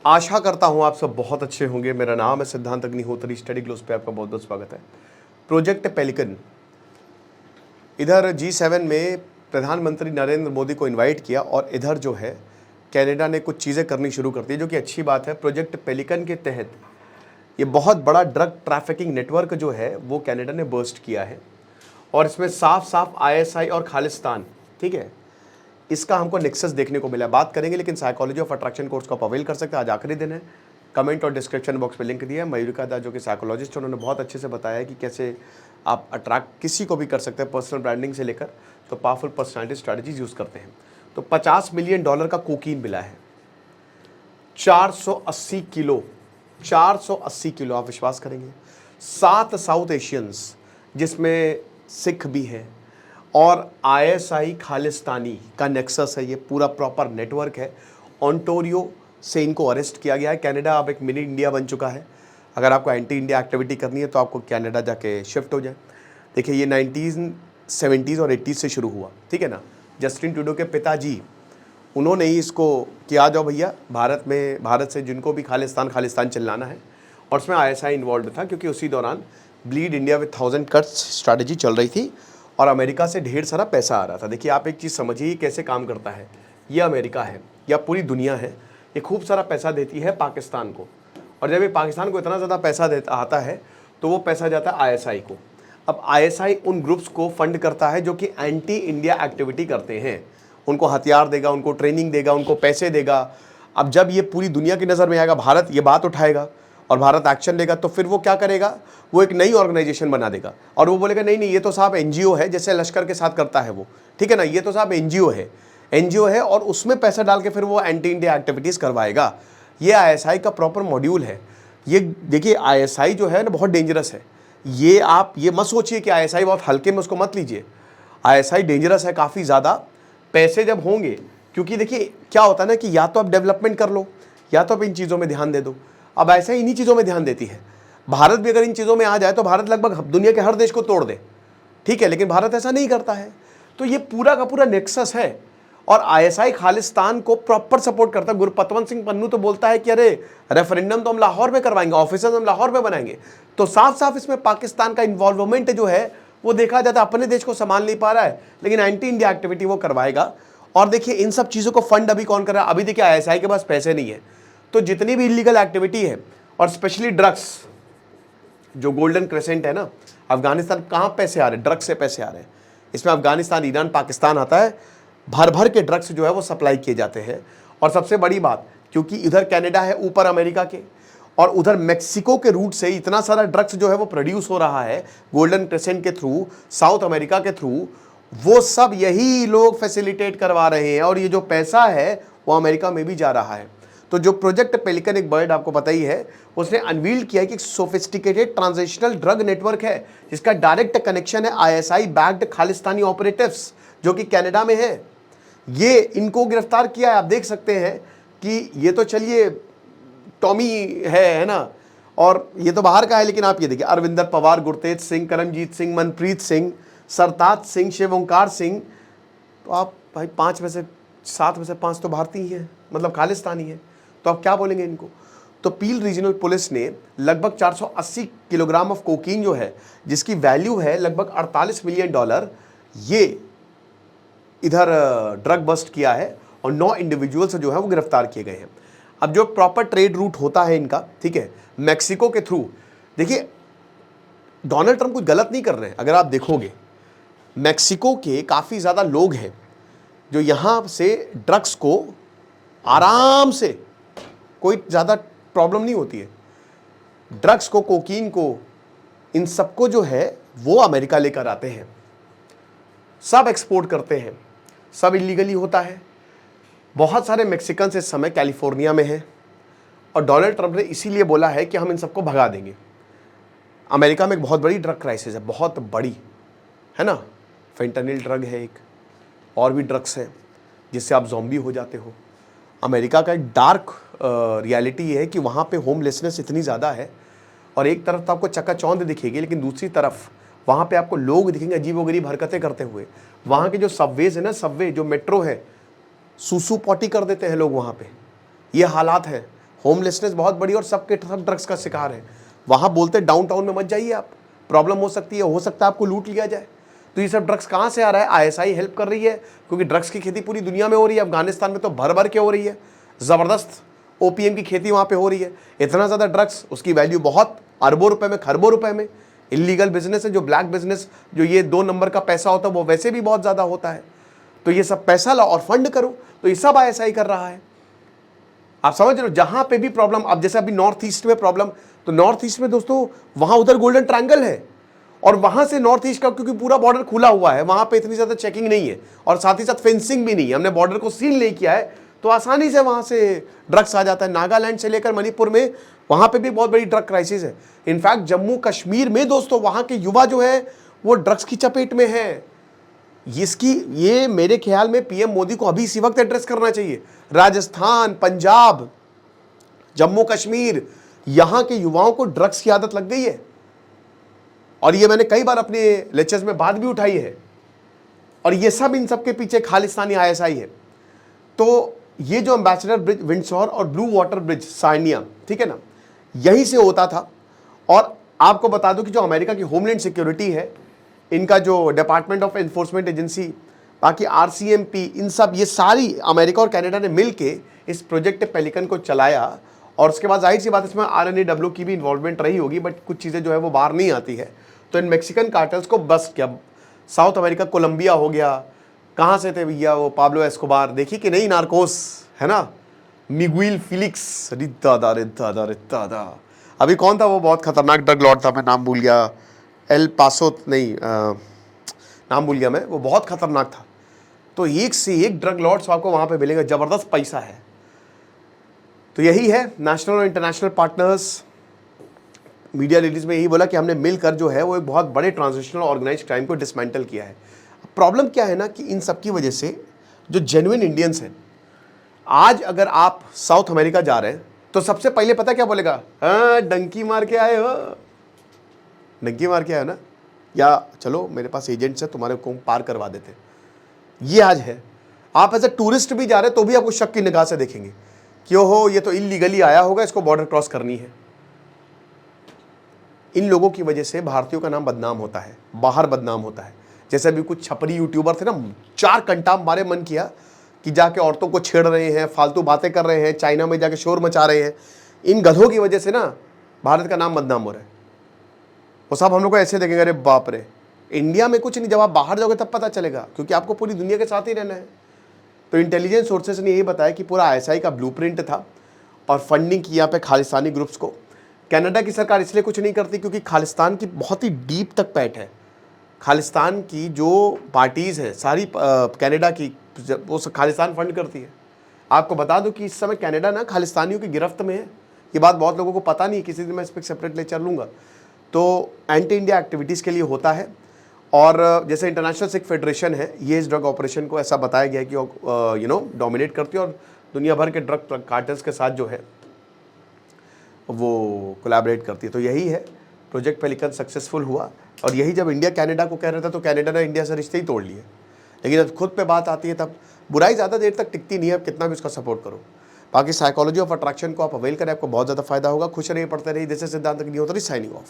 आशा करता हूँ आप सब बहुत अच्छे होंगे। मेरा नाम है सिद्धांत अग्निहोत्री। स्टडी ग्लोस पे आपका बहुत बहुत स्वागत है। प्रोजेक्ट पेलिकन, इधर G7 में प्रधानमंत्री नरेंद्र मोदी को इनवाइट किया और इधर जो है कनाडा ने कुछ चीज़ें करनी शुरू कर दी, जो कि अच्छी बात है। प्रोजेक्ट पेलिकन के तहत ये बहुत बड़ा ड्रग ट्रैफिकिंग नेटवर्क जो है वो कनाडा ने बर्स्ट किया है और इसमें साफ साफ ISI और खालिस्तान, ठीक है, इसका हमको नेक्सस देखने को मिला। बात करेंगे, लेकिन साइकोलॉजी ऑफ अट्रैक्शन कोर्स को आप अवेल कर सकते हैं। आज आखिरी दिन है। कमेंट और डिस्क्रिप्शन बॉक्स में लिंक दिया है। मयूरिका दा जो कि साइकोलॉजिस्ट, उन्होंने बहुत अच्छे से बताया कि कैसे आप अट्रैक्ट किसी को भी कर सकते हैं, पर्सनल ब्रांडिंग से लेकर तो पावरफुल पर्सनैलिटी स्ट्रैटेजीज यूज़ करते हैं। तो $50 मिलियन का कोकीन मिला है, 480 किलो, 480 किलो, आप विश्वास करेंगे। 7 साउथ एशियंस, जिसमें सिख भी हैं, और ISI खालिस्तानी का नेक्सस है। ये पूरा प्रॉपर नेटवर्क है। ओंटारियो से इनको अरेस्ट किया गया है। कनाडा अब एक मिनी इंडिया बन चुका है। अगर आपको एंटी इंडिया एक्टिविटी करनी है तो आपको कनाडा जाके शिफ्ट हो जाए। देखिए, ये 1970s और 80s से शुरू हुआ, ठीक है ना। जस्टिन ट्रूडो के पिताजी, उन्होंने ही इसको कि आ जाओ भैया भारत से जिनको भी खालिस्तान चिल्लाना है, और उसमें ISI इन्वॉल्व था, क्योंकि उसी दौरान bleed India with 1000 cuts strategy चल रही थी और अमेरिका से ढेर सारा पैसा आ रहा था। देखिए, आप एक चीज़ समझिए कैसे काम करता है। ये अमेरिका है या पूरी दुनिया है, ये खूब सारा पैसा देती है पाकिस्तान को, और जब ये पाकिस्तान को इतना ज़्यादा पैसा आता है तो वो पैसा जाता है ISI को। अब ISI उन ग्रुप्स को फंड करता है जो कि एंटी इंडिया एक्टिविटी करते हैं। उनको हथियार देगा, उनको ट्रेनिंग देगा, उनको पैसे देगा। अब जब ये पूरी दुनिया की नज़र में आएगा, भारत ये बात उठाएगा और भारत एक्शन लेगा, तो फिर वो क्या करेगा, वो एक नई ऑर्गेनाइजेशन बना देगा और वो बोलेगा नहीं ये तो साहब NGO है, जैसे लश्कर के साथ करता है वो, ठीक है ना, ये तो साहब NGO है, और उसमें पैसा डाल के फिर वो एंटी इंडिया एक्टिविटीज़ करवाएगा। ये ISI का प्रॉपर मॉड्यूल है। ये देखिए, ISI जो है ना बहुत डेंजरस है। ये आप ये मत सोचिए कि ISI बहुत हल्के में, उसको मत लीजिए। ISI डेंजरस है काफ़ी ज़्यादा। पैसे जब होंगे, क्योंकि देखिए क्या होता है ना कि या तो आप डेवलपमेंट कर लो या तो आप इन चीज़ों में ध्यान दे दो। अब ऐसा इन्हीं चीज़ों में ध्यान देती है। भारत भी अगर इन चीज़ों में आ जाए तो भारत लगभग दुनिया के हर देश को तोड़ दे, ठीक है, लेकिन भारत ऐसा नहीं करता है। तो ये पूरा का पूरा नेक्सस है और ISI खालिस्तान को प्रॉपर सपोर्ट करता है। गुरपतवंत सिंह पन्नू तो बोलता है कि अरे रेफरेंडम तो हम लाहौर में करवाएंगे, ऑफिसर्स हम लाहौर में बनाएंगे। तो साफ साफ इसमें पाकिस्तान का इन्वॉल्वमेंट जो है वो देखा जाता है। अपने देश को संभाल नहीं पा रहा है, लेकिन एंटी इंडिया एक्टिविटी वो करवाएगा। और देखिए, इन सब चीज़ों को फंड अभी कौन कर रहा है? अभी देखिए, ISI के पास पैसे नहीं है, तो जितनी भी इलीगल एक्टिविटी है और स्पेशली ड्रग्स, जो गोल्डन क्रेसेंट है ना, अफगानिस्तान, कहाँ पैसे आ रहे हैं? ड्रग्स से पैसे आ रहे हैं। इसमें अफगानिस्तान, ईरान, पाकिस्तान आता है। भर भर के ड्रग्स जो है वो सप्लाई किए जाते हैं। और सबसे बड़ी बात, क्योंकि इधर कनाडा है ऊपर अमेरिका के, और उधर मेक्सिको के रूट से इतना सारा ड्रग्स जो है वो प्रोड्यूस हो रहा है गोल्डन क्रेसेंट के थ्रू, साउथ अमेरिका के थ्रू, वो सब यही लोग फैसिलिटेट करवा रहे हैं और ये जो पैसा है वो अमेरिका में भी जा रहा है। तो जो प्रोजेक्ट पेलिकन, एक बर्ड आपको पता ही है, उसने अनवील किया है कि एक सोफिस्टिकेटेड ट्रांजिशनल ड्रग नेटवर्क है जिसका डायरेक्ट कनेक्शन है ISI बैक्ड खालिस्तानी ऑपरेटिव्स जो कि कनाडा में है। ये इनको गिरफ्तार किया है। आप देख सकते हैं कि ये तो चलिए टॉमी है ना, और ये तो बाहर का है, लेकिन आप ये देखिए, अरविंदर पवार, गुरतेज सिंह, करमजीत सिंह, मनप्रीत सिंह, सरताज सिंह, शिव ओंकार सिंह। तो आप भाई 5 में से 7 में से 5 तो भारतीय ही हैं, मतलब खालिस्तानी है। तो आप क्या बोलेंगे इनको? तो पील रीजनल पुलिस ने लगभग 480 किलोग्राम ऑफ कोकीन जो है, जिसकी वैल्यू है लगभग $48 मिलियन, ये इधर ड्रग बस्ट किया है और 9 इंडिविजुअल्स जो है वो गिरफ्तार किए गए हैं। अब जो प्रॉपर ट्रेड रूट होता है इनका, ठीक है, मैक्सिको के थ्रू, देखिए डोनाल्ड ट्रंप कुछ गलत नहीं कर रहे हैं। अगर आप देखोगे, मैक्सिको के काफ़ी ज़्यादा लोग हैं जो यहाँ से ड्रग्स को आराम से, कोई ज़्यादा प्रॉब्लम नहीं होती है, ड्रग्स को, कोकीन को, इन सबको जो है वो अमेरिका लेकर आते हैं, सब एक्सपोर्ट करते हैं, सब इलीगली होता है। बहुत सारे मैक्सिकन इस समय कैलिफोर्निया में हैं और डोनाल्ड ट्रंप ने इसीलिए बोला है कि हम इन सबको भगा देंगे। अमेरिका में एक बहुत बड़ी ड्रग क्राइसिस है, बहुत बड़ी, है ना। फेंटानिल ड्रग है एक, और भी ड्रग्स हैं जिससे आप ज़ॉम्बी हो जाते हो। अमेरिका का एक डार्क रियलिटी है कि वहाँ पे होमलेसनेस इतनी ज़्यादा है, और एक तरफ तो आपको चकाचौंध दिखेगी, लेकिन दूसरी तरफ वहाँ पे आपको लोग दिखेंगे अजीबोगरीब हरकतें करते हुए। वहाँ के जो सबवेज है ना, सबवे जो मेट्रो है, सूसू पॉटी कर देते हैं लोग वहाँ पे। ये हालात है। होमलेसनेस बहुत बड़ी और सबके सब ड्रग्स का शिकार है। वहाँ बोलते डाउनटाउन में मत जाइए आप, प्रॉब्लम हो सकती है, हो सकता है आपको लूट लिया जाए। तो ये सब ड्रग्स कहाँ से आ रहा है? आईएसआई हेल्प कर रही है, क्योंकि ड्रग्स की खेती पूरी दुनिया में हो रही है। अफगानिस्तान में तो भर भर के हो रही है, ज़बरदस्त ओपीएम की खेती वहाँ पे हो रही है। इतना ज़्यादा ड्रग्स, उसकी वैल्यू बहुत अरबों रुपए में, खरबों रुपए में। इलीगल बिजनेस है, जो ब्लैक बिजनेस, जो ये 2 नंबर का पैसा होता है, वो वैसे भी बहुत ज़्यादा होता है। तो ये सब पैसा लाओ और फंड करो, तो ये सब आईएसआई कर रहा है। आप समझ रहे हो? जहां पे भी प्रॉब्लम, अब जैसे अभी नॉर्थ ईस्ट में प्रॉब्लम, तो नॉर्थ ईस्ट में दोस्तों वहां उधर गोल्डन ट्रायंगल है, और वहां से नॉर्थ ईस्ट का, क्योंकि पूरा बॉर्डर खुला हुआ है, वहां पे इतनी ज्यादा चेकिंग नहीं है, और साथ ही साथ फेंसिंग भी नहीं है, हमने बॉर्डर को सील नहीं किया है, तो आसानी से वहां से ड्रग्स आ जाता है। नागालैंड से लेकर मणिपुर में, वहां पे भी बहुत बड़ी ड्रग क्राइसिस है। इनफैक्ट जम्मू कश्मीर में दोस्तों वहां के युवा जो है वो ड्रग्स की चपेट में है। ये मेरे ख्याल में पीएम मोदी को अभी इसी वक्त एड्रेस करना चाहिए। राजस्थान, पंजाब, जम्मू कश्मीर, यहां के युवाओं को ड्रग्स की आदत लग गई है, और ये मैंने कई बार अपने लेक्चर्स में बात भी उठाई है। और ये सब, इन सब के पीछे खालिस्तानी आईएसआई है। तो ये जो एम्बेसडर ब्रिज विंडसोर और ब्लू वाटर ब्रिज साइनिया, ठीक है ना, यहीं से होता था। और आपको बता दूं कि जो अमेरिका की होमलैंड सिक्योरिटी है, इनका जो डिपार्टमेंट ऑफ एनफोर्समेंट एजेंसी, बाकी आरसीएमपी, इन सब, ये सारी अमेरिका और कनाडा ने मिलके इस प्रोजेक्ट पेलिकन को चलाया। और उसके बाद जाहिर सी बात इसमें आरएनएडब्ल्यू की भी इन्वॉल्वमेंट रही होगी, बट कुछ चीज़ें जो है वो बाहर नहीं आती है। तो इन मैक्सिकन कार्टल्स को बस क्या, साउथ अमेरिका, कोलंबिया हो गया, कहाँ से थे भैया वो पाब्लो एस्कोबार, देखी कि नहीं नार्कोस, है ना, मिगुइल फिलिक्स, दादा रे दादा रे दादा। अभी कौन था वो बहुत खतरनाक ड्रग लॉर्ड था, मैं नाम भूल गया, एल पासो नहीं, नाम भूल गया मैं, वो बहुत खतरनाक था। तो एक से एक ड्रग लॉर्ड्स आपको वहाँ पे मिलेगा, ज़बरदस्त पैसा है। तो यही है, नेशनल और इंटरनेशनल पार्टनर्स, मीडिया रिलीज में यही बोला कि हमने मिलकर जो है वो एक बहुत बड़े ट्रांसनेशनल ऑर्गेनाइज्ड क्राइम को डिसमेंटल किया है। प्रॉब्लम क्या है ना कि इन सब की वजह से जो जेन्युइन इंडियंस हैं, आज अगर आप साउथ अमेरिका जा रहे हैं तो सबसे पहले पता क्या बोलेगा? हाँ, डंकी मार के आए हो, डंकी मार के आए हो ना, या चलो मेरे पास एजेंट्स है, तुम्हारे को पार करवा देते। ये आज है। आप एज ए टूरिस्ट भी जा रहे हैं तो भी आपको शक की निगाह से देखेंगे कि ओहो ये तो इलीगली आया होगा, इसको बॉर्डर क्रॉस करनी है। इन लोगों की वजह से भारतीयों का नाम बदनाम होता है, बाहर बदनाम होता है। जैसे अभी कुछ छपरी यूट्यूबर थे ना, 4 घंटा हमारे मन किया कि जाके औरतों को छेड़ रहे हैं, फालतू बातें कर रहे हैं, चाइना में जाके शोर मचा रहे हैं। इन गधों की वजह से ना भारत का नाम बदनाम हो रहा है। वो सब हम लोग को ऐसे देखेंगे, अरे बाप रे, इंडिया में कुछ नहीं, जब आप बाहर जाओगे तब पता चलेगा, क्योंकि आपको पूरी दुनिया के साथ ही रहना है। तो इंटेलिजेंस सोर्सेज ने यही बताया कि पूरा आईएसआई का ब्लूप्रिंट था, और फंडिंग की यहाँ पे खालिस्तानी ग्रुप्स को। कनाडा की सरकार इसलिए कुछ नहीं करती क्योंकि खालिस्तान की बहुत ही डीप तक पैठ है। खालिस्तान की जो पार्टीज़ हैं सारी कनाडा की, वो खालिस्तान फंड करती है। आपको बता दूं कि इस समय कनाडा ना खालिस्तानियों की गिरफ्त में है। ये बात बहुत लोगों को पता नहीं है, किसी दिन मैं इस पर सेपरेट लेक्चर लूँगा। तो एंटी इंडिया एक्टिविटीज़ के लिए होता है। और जैसे इंटरनेशनल सिख फेडरेशन है, ये इस ड्रग ऑपरेशन को ऐसा बताया गया है कि डोमिनेट करती है और दुनिया भर के ड्रग कार्टल्स के साथ जो है वो कोलैबोरेट करती है। तो यही है, प्रोजेक्ट पेलिकन सक्सेसफुल हुआ। और यही जब इंडिया कनाडा को कह रहा था तो कनाडा ने इंडिया से रिश्ते ही तोड़ लिए। लेकिन जब खुद पे बात आती है तब बुराई ज़्यादा देर तक टिकती नहीं है, कितना भी उसका सपोर्ट करो। बाकी साइकोलॉजी ऑफ अट्रैक्शन को आप अवेल करें, आपको बहुत ज़्यादा फायदा होगा। खुश रहिए, पढ़ते रहिए। दिस इज सिद्धांत अग्निहोत्री साइनिंग ऑफ।